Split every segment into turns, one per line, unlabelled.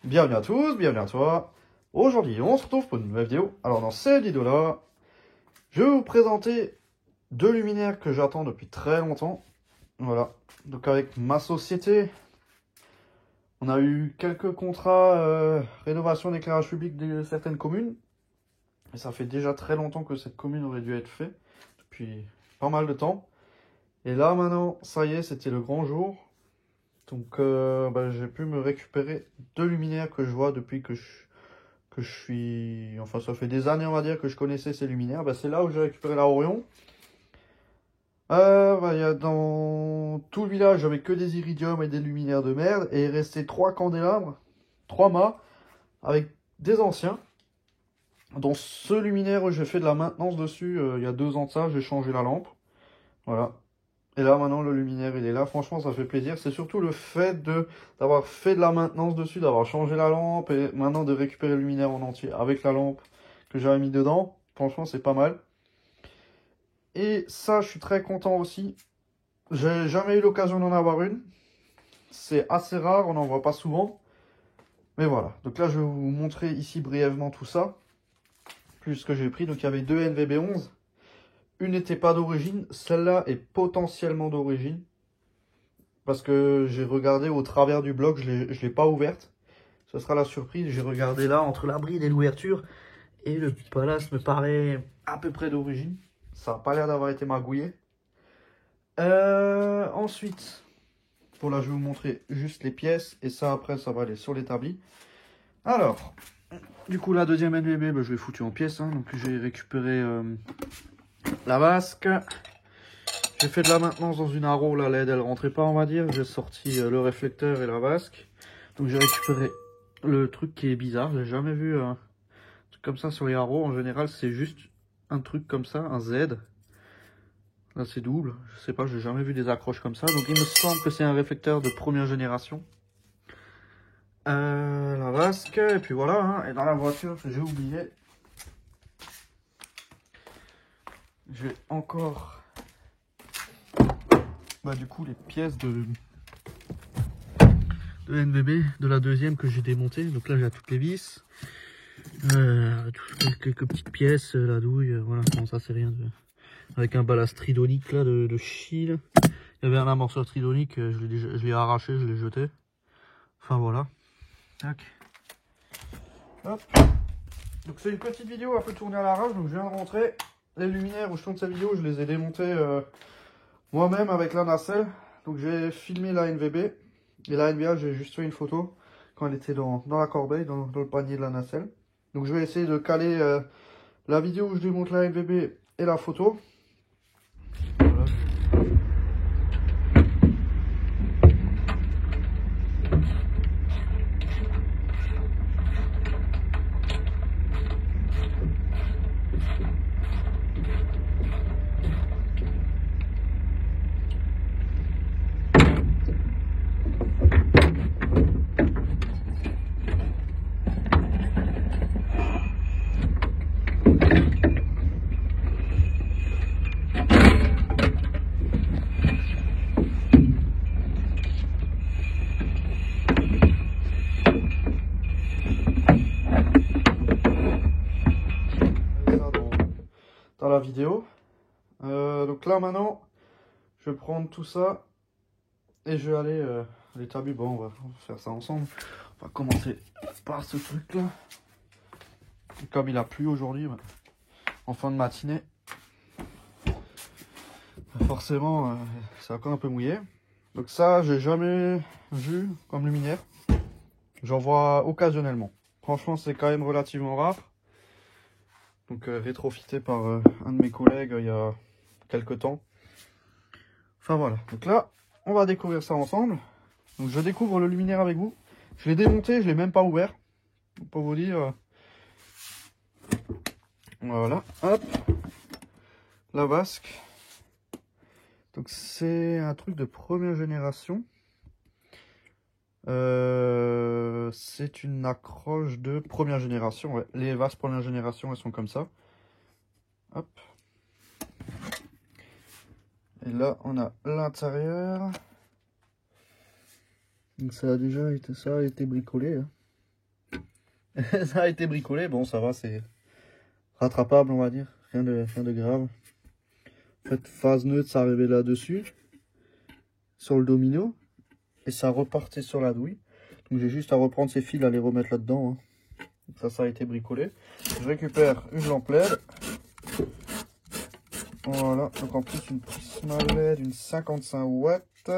Bienvenue à tous, bienvenue à toi. Aujourd'hui, on se retrouve pour une nouvelle vidéo. Alors, dans cette vidéo-là, je vais vous présenter deux luminaires que j'attends depuis très longtemps. Voilà. Donc, avec ma société, on a eu quelques contrats rénovation d'éclairage public de certaines communes. Et ça fait déjà très longtemps que cette commune aurait dû être faite, depuis pas mal de temps. Et là, maintenant, ça y est, c'était le grand jour. Donc, j'ai pu me récupérer deux luminaires que je vois depuis que je suis... Enfin, ça fait des années, on va dire, que je connaissais ces luminaires. C'est là où j'ai récupéré la Orion. Dans tout le village, j'avais que des iridiums et des luminaires de merde. Et il restait 3 candélabres, 3 mâts, avec des anciens. Dont ce luminaire, j'ai fait de la maintenance dessus il y a 2 ans de ça. J'ai changé la lampe. Voilà. Et là, maintenant, le luminaire, il est là. Franchement, ça fait plaisir. C'est surtout le fait d'avoir fait de la maintenance dessus, d'avoir changé la lampe et maintenant de récupérer le luminaire en entier avec la lampe que j'avais mis dedans. Franchement, c'est pas mal. Et ça, je suis très content aussi. J'ai jamais eu l'occasion d'en avoir une. C'est assez rare, on n'en voit pas souvent. Mais voilà. Donc là, je vais vous montrer ici brièvement tout ça. Plus ce que j'ai pris. Donc, il y avait deux NVB11. Une n'était pas d'origine, celle-là est potentiellement d'origine. Parce que j'ai regardé au travers du bloc, je l'ai pas ouverte. Ce sera la surprise, j'ai regardé là entre la bride et l'ouverture. Et le palace me paraît à peu près d'origine. Ça n'a pas l'air d'avoir été magouillé. Ensuite, bon là je vais vous montrer juste les pièces. Et ça après ça va aller sur l'établi. Alors, du coup la deuxième NVB, je l'ai foutu en pièces. Donc j'ai récupéré... la vasque, j'ai fait de la maintenance dans une Arrow, la LED elle rentrait pas on va dire, j'ai sorti le réflecteur et la vasque. Donc j'ai récupéré le truc qui est bizarre, j'ai jamais vu un truc comme ça sur les Arrow, en général c'est juste un truc comme ça, un Z. Là c'est double, je sais pas, j'ai jamais vu des accroches comme ça, donc il me semble que c'est un réflecteur de première génération. La vasque, et puis voilà, et dans la voiture j'ai oublié. J'ai encore du coup les pièces de NVB de la deuxième que j'ai démontée. Donc là j'ai toutes les vis, quelques petites pièces, la douille, voilà. Bon, ça c'est rien de... avec un ballast tridonique là de chi là. Il y avait un amorceur tridonique, je l'ai arraché, je l'ai jeté. Enfin voilà. Tac. Hop. Donc c'est une petite vidéo un peu tournée à l'arrache, donc je viens de rentrer. Les luminaires où je tourne cette vidéo, je les ai démontés moi-même avec la nacelle. Donc j'ai filmé la NVB. Et la NBA, j'ai juste fait une photo quand elle était dans la corbeille, dans le panier de la nacelle. Donc je vais essayer de caler la vidéo où je démonte la NVB et la photo. Voilà. Dans la vidéo. Donc là maintenant, je vais prendre tout ça et je vais aller à l'établi. Bon, on va faire ça ensemble. On va commencer par ce truc là. Comme il a plu aujourd'hui, en fin de matinée, forcément c'est encore un peu mouillé. Donc ça, j'ai jamais vu comme luminaire. J'en vois occasionnellement. Franchement, c'est quand même relativement rare. Donc rétrofité par un de mes collègues il y a quelques temps. Enfin voilà. Donc là, on va découvrir ça ensemble. Donc je découvre le luminaire avec vous. Je l'ai démonté, je l'ai même pas ouvert. Pour vous dire. Voilà. Hop. La vasque. Donc c'est un truc de première génération. C'est une accroche de première génération. Ouais. Les vases première génération, elles sont comme ça. Hop. Et là, on a l'intérieur. Donc ça a déjà été bricolé. Hein. Ça a été bricolé, bon ça va, c'est rattrapable on va dire, rien de grave. En fait, phase neutre, ça arrivait là-dessus, sur le domino, et ça repartait sur la douille. Donc j'ai juste à reprendre ces fils, à les remettre là-dedans. Hein. Ça a été bricolé. Je récupère une lampe LED. Voilà, donc en plus une Prisma LED, une 55 watts.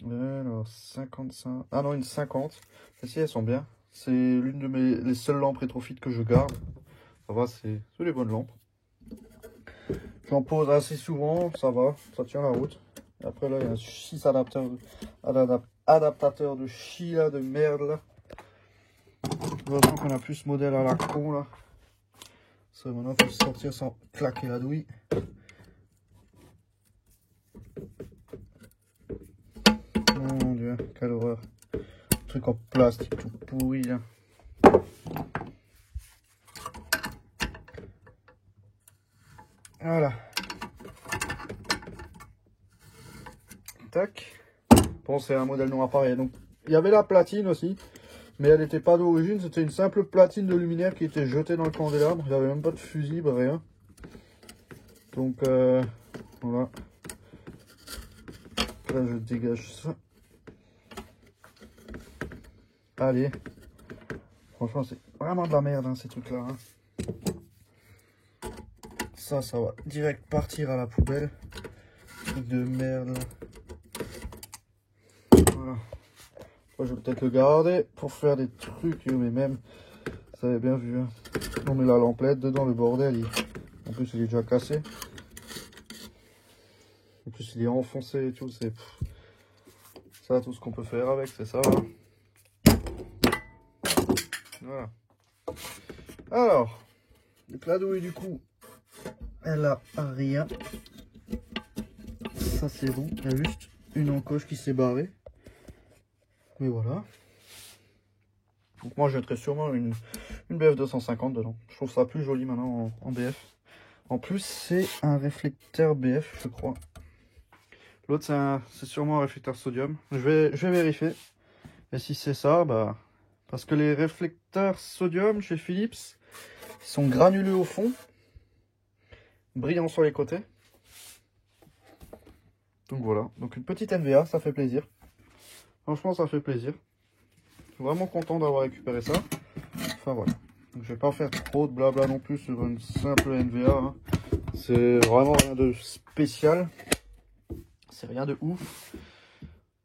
Alors 55, ah non une 50. Celles-ci elles sont bien. C'est l'une de les seules lampes rétrofit que je garde. Ça va, c'est les bonnes lampes. J'en pose assez souvent, ça va, ça tient la route. Et après là, il y a 6 adaptateurs de chi là, de merde là. Heureusement qu'on a plus ce modèle à la con là. Ça maintenant faut sortir sans claquer la douille. Mon dieu, quelle horreur. Truc en plastique tout pourri là. Voilà. Tac. Bon, c'est un modèle non appareil. Donc, il y avait la platine aussi. Mais elle n'était pas d'origine. C'était une simple platine de luminaire qui était jetée dans le candélabre. Il n'y avait même pas de fusible, rien. Donc, voilà. Là, je dégage ça. Allez. Franchement, c'est vraiment de la merde, hein, ces trucs-là. Hein. Ça va direct partir à la poubelle. Truc de merde. Voilà. Moi, je vais peut-être le garder pour faire des trucs, mais même, ça avait bien vu. Hein. On met la lamplette dedans, le bordel. En plus, il est déjà cassé. En plus, il est enfoncé et tout. C'est ça, tout ce qu'on peut faire avec, c'est ça. Hein. Voilà. Alors, donc la douille, du coup, elle a rien. Ça, c'est bon. Il y a juste une encoche qui s'est barrée. Mais voilà. Donc moi je mettrais sûrement une BF 250 dedans. Je trouve ça plus joli maintenant en BF. En plus c'est un réflecteur BF je crois. L'autre c'est sûrement un réflecteur sodium. Je vais vérifier. Et si c'est ça, bah... Parce que les réflecteurs sodium chez Philips sont granuleux au fond. Brillants sur les côtés. Donc voilà. Donc une petite NVA, ça fait plaisir. Franchement ça fait plaisir. Je suis vraiment content d'avoir récupéré ça. Enfin voilà. Donc, je vais pas faire trop de blabla non plus sur une simple NVA. Hein. C'est vraiment rien de spécial. C'est rien de ouf.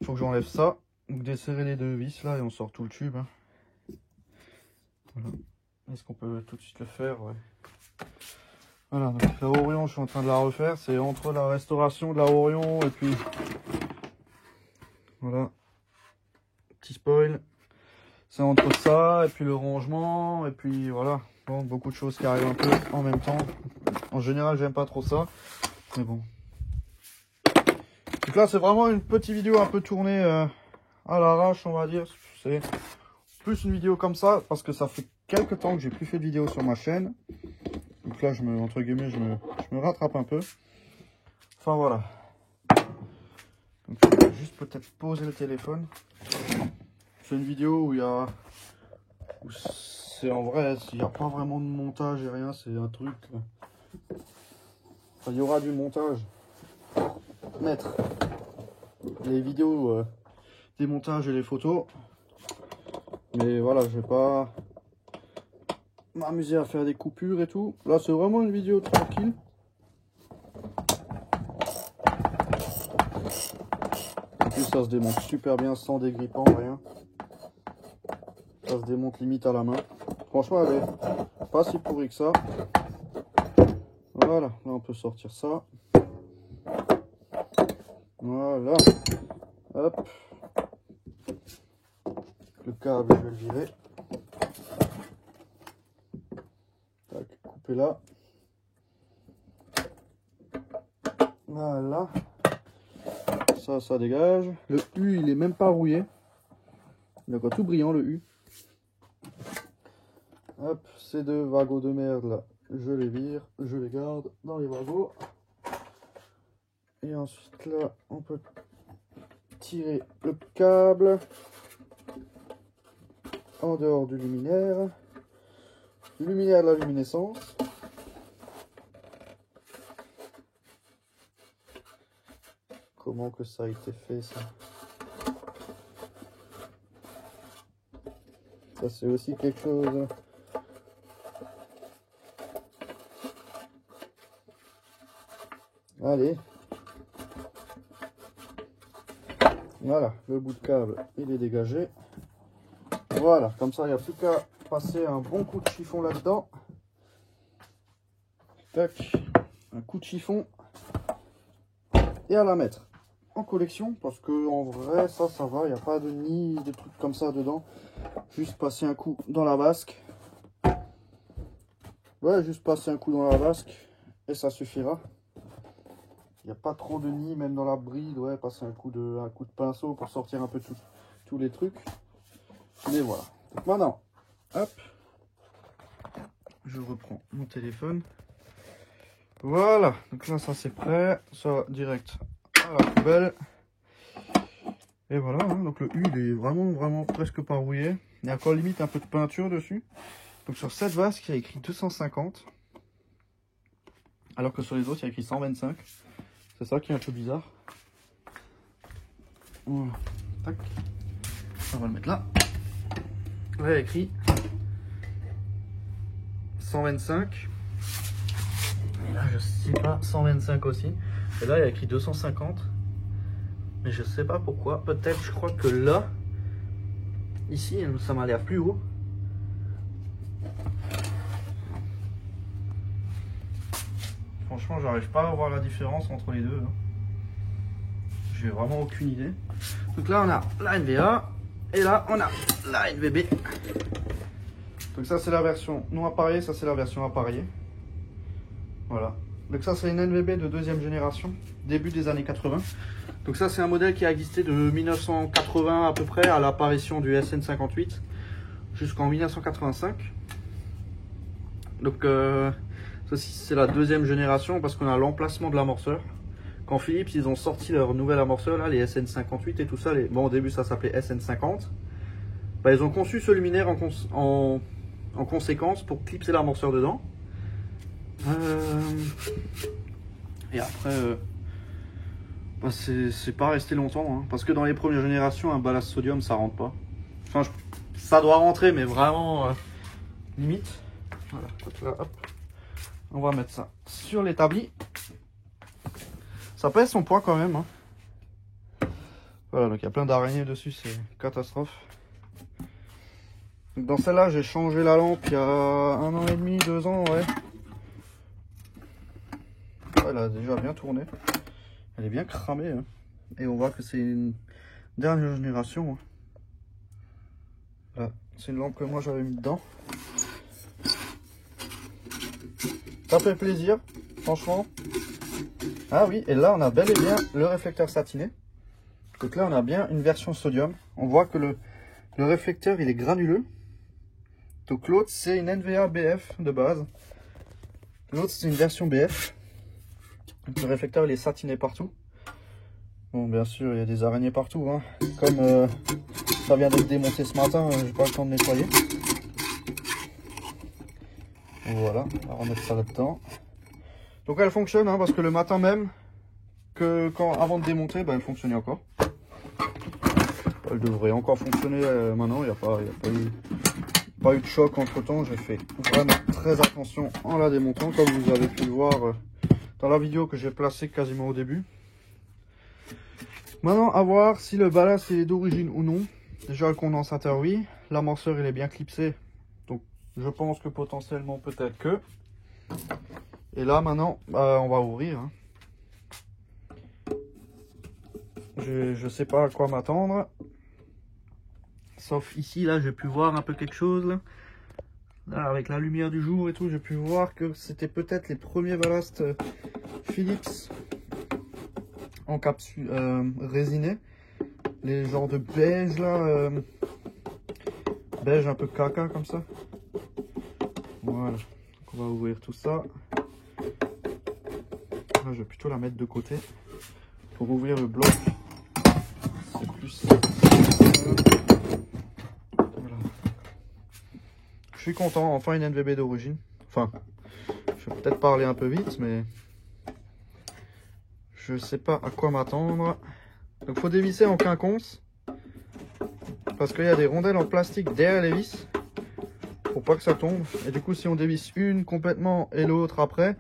Il faut que j'enlève ça. Donc desserrer les deux vis là et on sort tout le tube. Hein. Voilà. Est-ce qu'on peut tout de suite le faire? Ouais. Voilà, donc la Orion, je suis en train de la refaire. C'est entre la restauration de la Orion et puis... Voilà. Petit spoil. C'est entre ça et puis le rangement et puis voilà. Bon, beaucoup de choses qui arrivent un peu en même temps. En général, j'aime pas trop ça. Mais bon. Donc là, c'est vraiment une petite vidéo un peu tournée à l'arrache, on va dire. C'est plus une vidéo comme ça parce que ça fait quelques temps que j'ai plus fait de vidéo sur ma chaîne. Donc là, entre guillemets, je me rattrape un peu. Enfin voilà. Donc je vais juste peut-être poser le téléphone. C'est une vidéo où il y a... C'est en vrai, il n'y a pas vraiment de montage et rien, c'est un truc... Enfin, il y aura du montage. Mettre les vidéos, des montages et les photos. Mais voilà, je vais pas m'amuser à faire des coupures et tout. Là, c'est vraiment une vidéo tranquille. En plus, ça se démonte super bien sans dégrippant, rien. Ça se démonte limite à la main. Franchement, elle est pas si pourrie que ça. Voilà, là on peut sortir ça. Voilà. Hop. Le câble, je vais le virer. Tac, couper là. Voilà. Ça dégage. Le U, il est même pas rouillé. Il est encore tout brillant, le U. Hop, ces deux wagons de merde là, je les vire, je les garde dans les wagons. Et ensuite là, on peut tirer le câble. en dehors du luminaire. Luminaire de la luminescence. Comment que ça a été fait ça? Ça c'est aussi quelque chose. Allez. Voilà, le bout de câble il est dégagé. Voilà, comme ça il n'y a plus qu'à passer un bon coup de chiffon là-dedans. Tac, un coup de chiffon. Et à la mettre en collection parce que en vrai ça va, il n'y a pas de nid, des trucs comme ça dedans. Juste passer un coup dans la vasque. Ouais, juste passer un coup dans la vasque et ça suffira. Il n'y a pas trop de nid, même dans la bride. Ouais, passer un coup de pinceau pour sortir un peu tous les trucs. Mais voilà. Donc maintenant, hop, je reprends mon téléphone. Voilà, donc là ça c'est prêt. Ça direct à la poubelle. Et voilà, hein, donc le U il est vraiment presque pas rouillé. Il y a encore limite un peu de peinture dessus. Donc sur cette vasque il y a écrit 250. Alors que sur les autres il y a écrit 125. C'est ça qui est un peu bizarre. Voilà. Tac. On va le mettre là. Là il y a écrit 125. Et là je sais pas, 125 aussi. Et là il y a écrit 250. Mais je sais pas pourquoi. Peut-être, je crois que là, ici, ça m'a l'air plus haut. Franchement, j'arrive pas à voir la différence entre les deux. Hein. J'ai vraiment aucune idée. Donc là, on a la NVA. Et là, on a la NVB. Donc ça, c'est la version non appareillée. Ça, c'est la version appareillée. Voilà. Donc ça, c'est une NVB de deuxième génération. Début des années 80. Donc ça c'est un modèle qui a existé de 1980 à peu près à l'apparition du SN58 jusqu'en 1985. Donc ceci c'est la deuxième génération parce qu'on a l'emplacement de l'amorceur. Quand Philips ils ont sorti leur nouvel amorceur là, les SN58 et tout ça, bon au début ça s'appelait SN50. Bah, ils ont conçu ce luminaire en conséquence pour clipser l'amorceur dedans. Et après bah c'est pas resté longtemps hein, parce que dans les premières générations un ballast sodium ça rentre pas. Enfin ça doit rentrer mais vraiment limite. Voilà, donc là, hop. On va mettre ça sur l'établi. Ça pèse son poids quand même hein. Voilà, donc il y a plein d'araignées dessus, c'est catastrophe. Donc dans celle-là j'ai changé la lampe il y a 1 an et demi, 2 ans ouais. Elle a déjà bien tourné. Elle est bien cramée. Hein. Et on voit que c'est une dernière génération. Hein. Voilà. C'est une lampe que moi j'avais mis dedans. Ça fait plaisir, franchement. Ah oui, et là on a bel et bien le réflecteur satiné. Donc là on a bien une version sodium. On voit que le réflecteur il est granuleux. Donc l'autre c'est une NVA BF de base. L'autre c'est une version BF. Donc le réflecteur il est satiné partout. Bon bien sûr il y a des araignées partout hein. Comme ça vient d'être démonté ce matin, j'ai pas le temps de nettoyer. Voilà, on va remettre ça là-dedans. Donc elle fonctionne hein, parce que le matin même, avant de démonter, bah, elle fonctionnait encore. Elle devrait encore fonctionner maintenant, il n'y a pas eu de choc entre temps. J'ai fait vraiment très attention en la démontant comme vous avez pu le voir dans la vidéo que j'ai placée quasiment au début. Maintenant à voir si le ballast est d'origine ou non. Déjà le condensateur oui, l'amorceur il est bien clipsé. Donc je pense que potentiellement peut-être que. Et là maintenant on va ouvrir. Hein. Je sais pas à quoi m'attendre. Sauf ici là j'ai pu voir un peu quelque chose là. Là, avec la lumière du jour et tout, j'ai pu voir que c'était peut-être les premiers ballasts Philips en capsule résinée. Les genres de beige là, beige un peu caca comme ça. Voilà, donc on va ouvrir tout ça. Là, je vais plutôt la mettre de côté pour ouvrir le bloc. C'est plus. Voilà. suis content, enfin une NVB d'origine. Enfin, je vais peut-être parler un peu vite, mais je sais pas à quoi m'attendre. Donc faut dévisser en quinconce, parce qu'il y a des rondelles en plastique derrière les vis, pour pas que ça tombe. Et du coup, si on dévisse une complètement et l'autre après,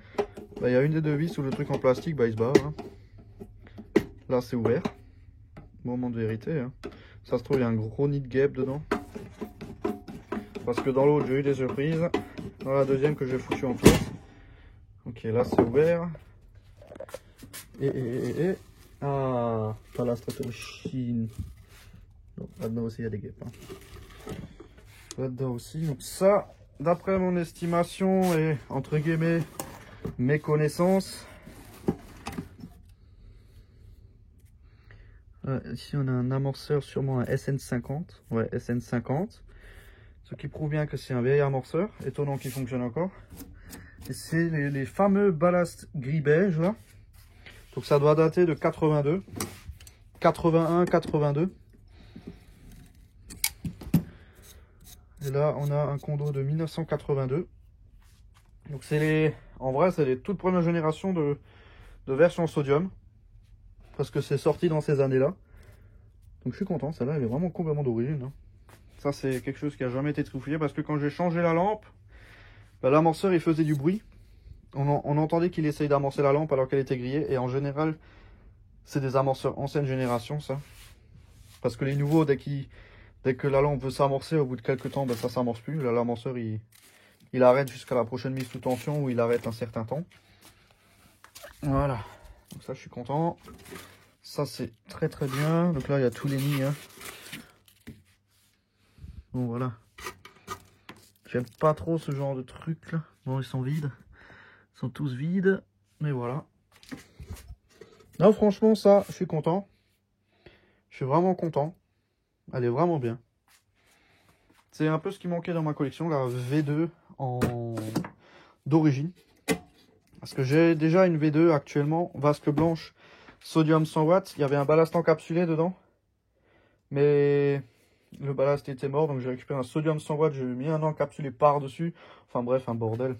bah, il y a une des deux vis où le truc en plastique, bah, il se barre. Hein. Là, c'est ouvert. Moment de vérité. Hein. Ça se trouve, il y a un gros nid de guêpe dedans. Parce que dans l'autre, j'ai eu des surprises. Dans la deuxième que j'ai foutu en pièces. Ok, là, c'est ouvert. Et. Ah, pas la stratochine. Non, là-dedans aussi, il y a des guêpes. Hein. Là-dedans aussi. Donc ça, d'après mon estimation et entre guillemets mes connaissances. Ici, on a un amorceur, sûrement un SN50. Ouais, SN50. Ce qui prouve bien que c'est un vieil amorceur. Étonnant qu'il fonctionne encore. Et c'est les fameux ballasts gris beige là. Donc ça doit dater de 82. 81, 82. Et là, on a un condo de 1982. Donc c'est les... En vrai, c'est les toutes premières générations de versions sodium. Parce que c'est sorti dans ces années-là. Donc je suis content, celle-là, elle est vraiment complètement d'origine. Hein. Ça, c'est quelque chose qui a jamais été trifouillé. Parce que quand j'ai changé la lampe, bah, l'amorceur, il faisait du bruit. On entendait qu'il essaye d'amorcer la lampe alors qu'elle était grillée. Et en général, c'est des amorceurs ancienne génération, ça. Parce que les nouveaux, dès que la lampe veut s'amorcer, au bout de quelques temps, ben, ça s'amorce plus. Là, l'amorceur, il arrête jusqu'à la prochaine mise sous tension ou il arrête un certain temps. Voilà. Donc ça, je suis content. Ça, c'est très très bien. Donc là, il y a tous les nids. Hein. Bon, voilà. J'aime pas trop ce genre de trucs là. Bon, ils sont vides. Ils sont tous vides. Mais voilà. Non, franchement, ça, je suis content. Je suis vraiment content. Elle est vraiment bien. C'est un peu ce qui manquait dans ma collection, la V2 d'origine. Parce que j'ai déjà une V2 actuellement, vasque blanche, sodium 100 watts. Il y avait un ballast encapsulé dedans. Mais le ballast était mort, donc j'ai récupéré un sodium 100 watts. J'ai mis un encapsulé par-dessus. Enfin bref, un bordel.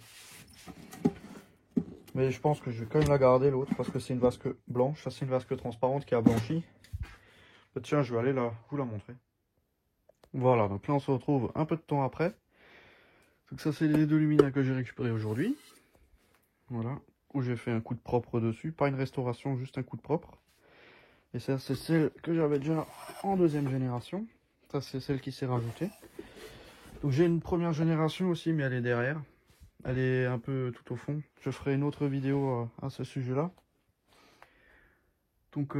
Mais je pense que je vais quand même la garder l'autre, parce que c'est une vasque blanche. Ça, c'est une vasque transparente qui a blanchi. Tiens, je vais aller vous la montrer. Voilà, donc là on se retrouve un peu de temps après. Donc ça, c'est les deux luminaires que j'ai récupérés aujourd'hui. Voilà, où j'ai fait un coup de propre dessus. Pas une restauration, juste un coup de propre. Et ça, c'est celle que j'avais déjà en deuxième génération. Ça, c'est celle qui s'est rajoutée. Donc j'ai une première génération aussi, mais elle est derrière. Elle est un peu tout au fond. Je ferai une autre vidéo à ce sujet-là. Donc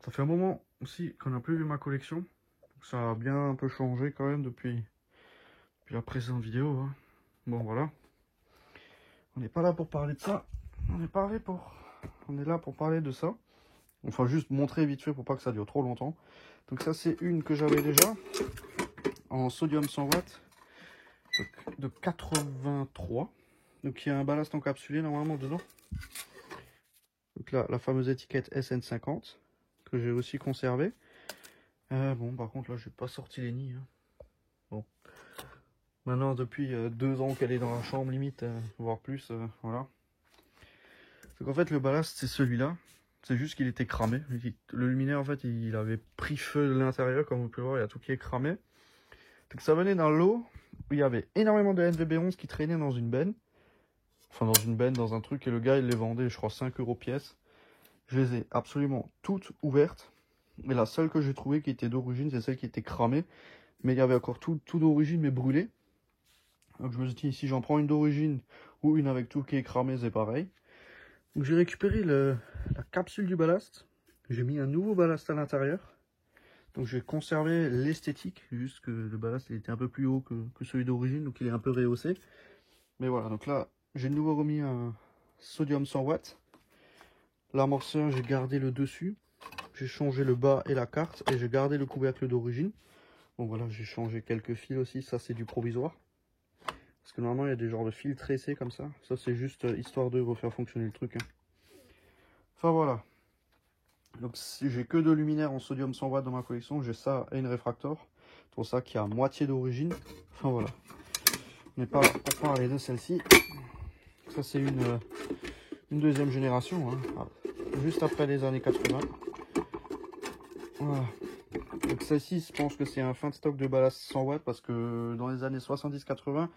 ça fait un moment aussi qu'on n'a plus vu ma collection. Donc, ça a bien un peu changé quand même depuis la précédente vidéo. Hein. Bon, voilà. On n'est pas là pour parler de ça. On est là pour parler de ça. Enfin, juste montrer vite fait pour pas que ça dure trop longtemps. Donc ça, c'est une que j'avais déjà en sodium 100 watts de 83. Donc il y a un ballast encapsulé normalement dedans. Donc là, la fameuse étiquette SN50 que j'ai aussi conservée. Bon, par contre, là, j'ai pas sorti les nids. Hein. Bon. Maintenant, depuis 2 ans qu'elle est dans la chambre, limite, voire plus, voilà. Donc en fait, le ballast, c'est celui-là. C'est juste qu'il était cramé. Le luminaire, en fait, il avait pris feu de l'intérieur, comme vous pouvez voir, il y a tout qui est cramé. Donc ça venait d'un lot où il y avait énormément de NVB11 qui traînaient dans une benne. Enfin, dans une benne, dans un truc, et le gars, il les vendait, je crois, 5 € pièce. Je les ai absolument toutes ouvertes. Et la seule que j'ai trouvée qui était d'origine, c'est celle qui était cramée. Mais il y avait encore tout d'origine, mais brûlé. Donc je me suis dit, si j'en prends une d'origine ou une avec tout qui est cramé, c'est pareil. Donc j'ai récupéré la capsule du ballast. J'ai mis un nouveau ballast à l'intérieur. Donc j'ai conservé l'esthétique, juste que le ballast il était un peu plus haut que celui d'origine, donc il est un peu rehaussé. Mais voilà, donc là j'ai de nouveau remis un sodium 100 watts. L'amorceur, j'ai gardé le dessus. J'ai changé le bas et la carte et j'ai gardé le couvercle d'origine. Bon voilà, j'ai changé quelques fils aussi, ça c'est du provisoire. Parce que normalement il y a des genres de fils tressés comme ça. Ça c'est juste histoire de refaire fonctionner le truc. Hein. Enfin voilà. Donc si j'ai que 2 luminaires en sodium 100 watts dans ma collection, j'ai ça et une réfractor. Pour ça qui a moitié d'origine. Enfin voilà. Mais pas pour parler de celle-ci. Ça c'est une deuxième génération, hein. Juste après les années 80. Voilà. Donc celle-ci, je pense que c'est un fin de stock de ballast 100 watts parce que dans les années 70-80,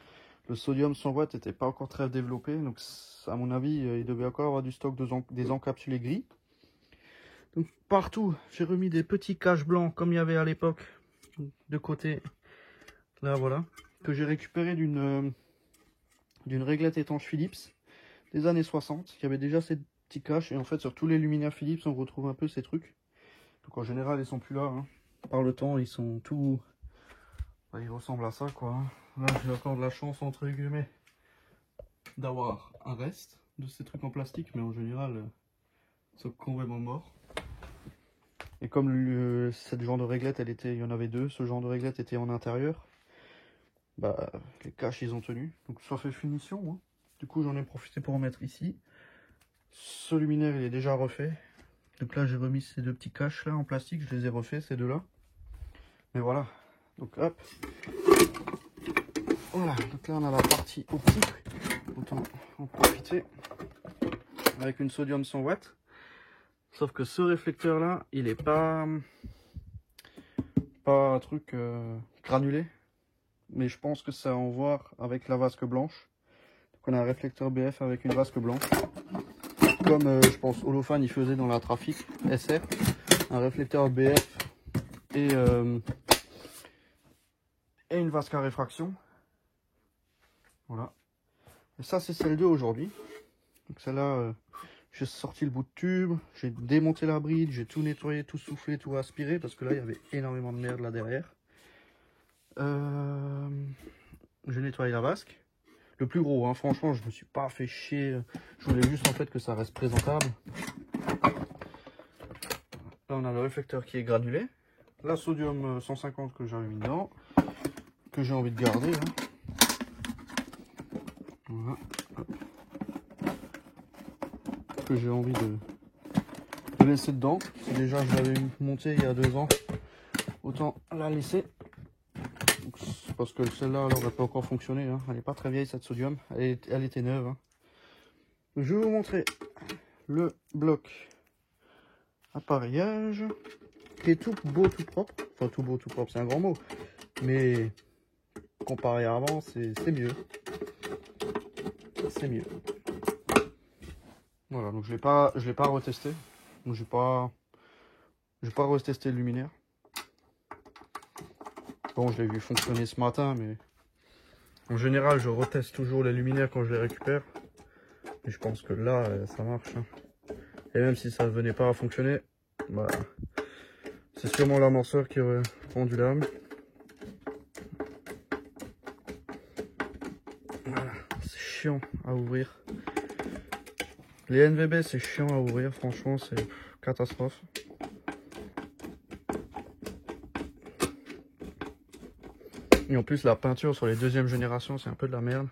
le sodium 100 watts n'était pas encore très développé. Donc à mon avis, il devait encore avoir du stock des encapsulés gris. Donc partout, j'ai remis des petits caches blancs comme il y avait à l'époque de côté. Là voilà, que j'ai récupéré d'une réglette étanche Philips des années 60. Il y avait déjà ces petits caches et en fait sur tous les luminaires Philips on retrouve un peu ces trucs. Donc en général ils sont plus là, hein. Par le temps ils sont tout... Ils ressemblent à ça quoi, hein. Là j'ai encore de la chance entre guillemets d'avoir un reste de ces trucs en plastique, mais en général ils sont complètement morts. Et comme cette genre de réglette, il y en avait deux, ce genre de réglette était en intérieur, bah les caches ils ont tenu, donc ça fait finition, hein. Du coup j'en ai profité pour en mettre ici. Ce luminaire il est déjà refait, donc là j'ai remis ces deux petits caches là en plastique, je les ai refaits ces deux là. Mais voilà, donc hop, voilà, donc là on a la partie optique, autant en profiter avec une sodium 100 watts. Sauf que ce réflecteur là, il est pas un truc granulé, mais je pense que ça a à voir avec la vasque blanche. Donc on a un réflecteur BF avec une vasque blanche, comme je pense Holophane il faisait dans la Trafic SR, un réflecteur BF et une vasque à réfraction. Voilà. Et ça c'est celle 2 aujourd'hui. Donc celle-là, j'ai sorti le bout de tube, j'ai démonté la bride, j'ai tout nettoyé, tout soufflé, tout aspiré, parce que là, il y avait énormément de merde là derrière. J'ai nettoyé la vasque. Le plus gros, hein, franchement, je me suis pas fait chier. Je voulais juste en fait que ça reste présentable. Là, on a le réflecteur qui est granulé. La sodium 150 que j'avais mis dedans, que j'ai envie de garder. Hein. Voilà. Que j'ai envie de laisser dedans. Si déjà je l'avais monté il y a 2 ans, autant la laisser. Parce que celle-là elle n'aurait pas encore fonctionné, hein. Elle n'est pas très vieille cette sodium, elle était neuve, hein. Je vais vous montrer le bloc appareillage qui est tout beau tout propre. Enfin tout beau tout propre c'est un grand mot, mais comparé à avant c'est mieux. C'est mieux. Voilà, donc je l'ai pas retesté. Donc je vais pas retester le luminaire. Bon, je l'ai vu fonctionner ce matin, mais en général je reteste toujours les luminaires quand je les récupère. Et je pense que là ça marche, hein. Et même si ça venait pas à fonctionner, bah c'est sûrement l'amorceur qui aurait rendu l'âme. Voilà, c'est chiant à ouvrir. Les NVB c'est chiant à ouvrir, franchement c'est catastrophe. Et en plus la peinture sur les deuxièmes générations c'est un peu de la merde.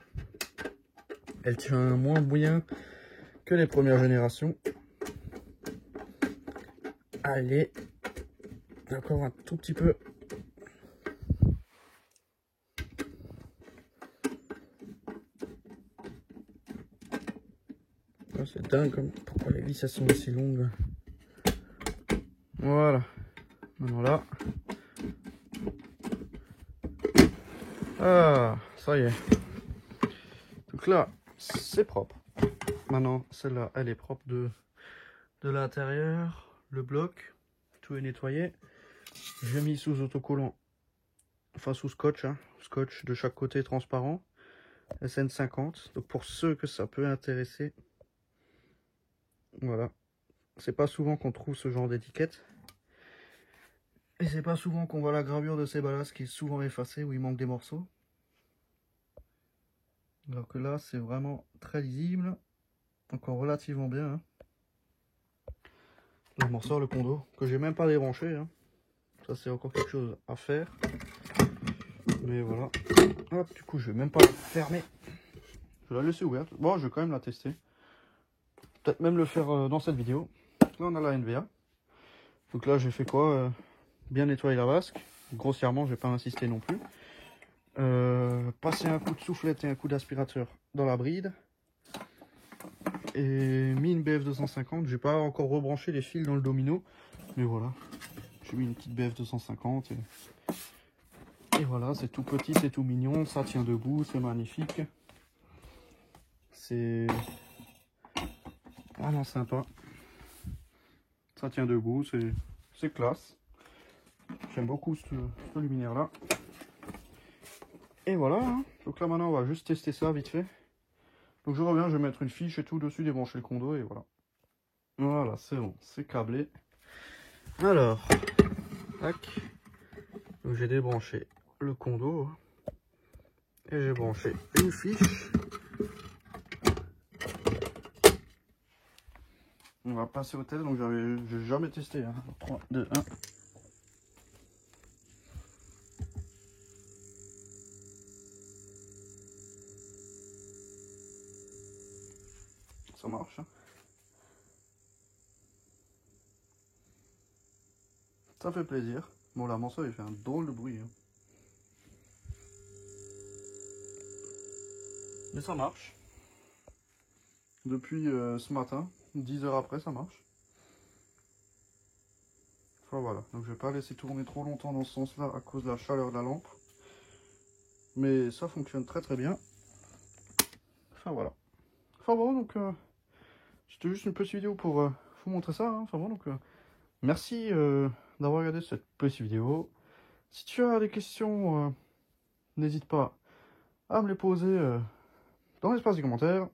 Elle tient moins bien que les premières générations. Allez, encore un tout petit peu. Oh, c'est dingue comme pourquoi les vis elles sont aussi longues. Voilà. Maintenant là. Ah, ça y est. Donc là, c'est propre. Maintenant, celle-là, elle est propre de l'intérieur. Le bloc, tout est nettoyé. J'ai mis sous autocollant, enfin sous scotch, hein, scotch de chaque côté transparent. SN50. Donc pour ceux que ça peut intéresser, voilà. C'est pas souvent qu'on trouve ce genre d'étiquette. Et c'est pas souvent qu'on voit la gravure de ces ballasts qui est souvent effacée où il manque des morceaux. Alors que là, c'est vraiment très lisible. Encore relativement bien, hein. L'amorceur, le condo, que j'ai même pas débranché, hein. Ça, c'est encore quelque chose à faire. Mais voilà. Hop, du coup, je vais même pas la fermer. Je vais la laisser ouverte. Bon, je vais quand même la tester. Peut-être même le faire dans cette vidéo. Là, on a la NVA. Donc là, j'ai fait quoi? Bien nettoyer la vasque. Grossièrement, je vais pas insister non plus. Passer un coup de soufflette et un coup d'aspirateur dans la bride. Et mis une BF 250. J'ai pas encore rebranché les fils dans le domino. Mais voilà. J'ai mis une petite BF 250. Et voilà, c'est tout petit, c'est tout mignon. Ça tient debout, c'est magnifique. C'est vraiment sympa. Ça tient debout, c'est classe. J'aime beaucoup ce luminaire là. Et voilà, hein. Donc là maintenant on va juste tester ça vite fait. Donc je reviens, je vais mettre une fiche et tout dessus, débrancher le condo et voilà. Voilà, c'est bon, c'est câblé. Alors, tac. Donc j'ai débranché le condo. Et j'ai branché une fiche. On va passer au test, donc j'ai jamais testé. Hein. 3, 2, 1. Ça marche. Hein. Ça fait plaisir. Bon, la manceau, il fait un drôle de bruit. Hein. Mais ça marche. Depuis ce matin, 10 heures après, ça marche. Enfin voilà, donc je vais pas laisser tourner trop longtemps dans ce sens-là à cause de la chaleur de la lampe. Mais ça fonctionne très très bien. Enfin voilà. Enfin bon, donc c'était juste une petite vidéo pour vous montrer ça. Hein. Enfin bon, donc merci d'avoir regardé cette petite vidéo. Si tu as des questions, n'hésite pas à me les poser dans l'espace des commentaires.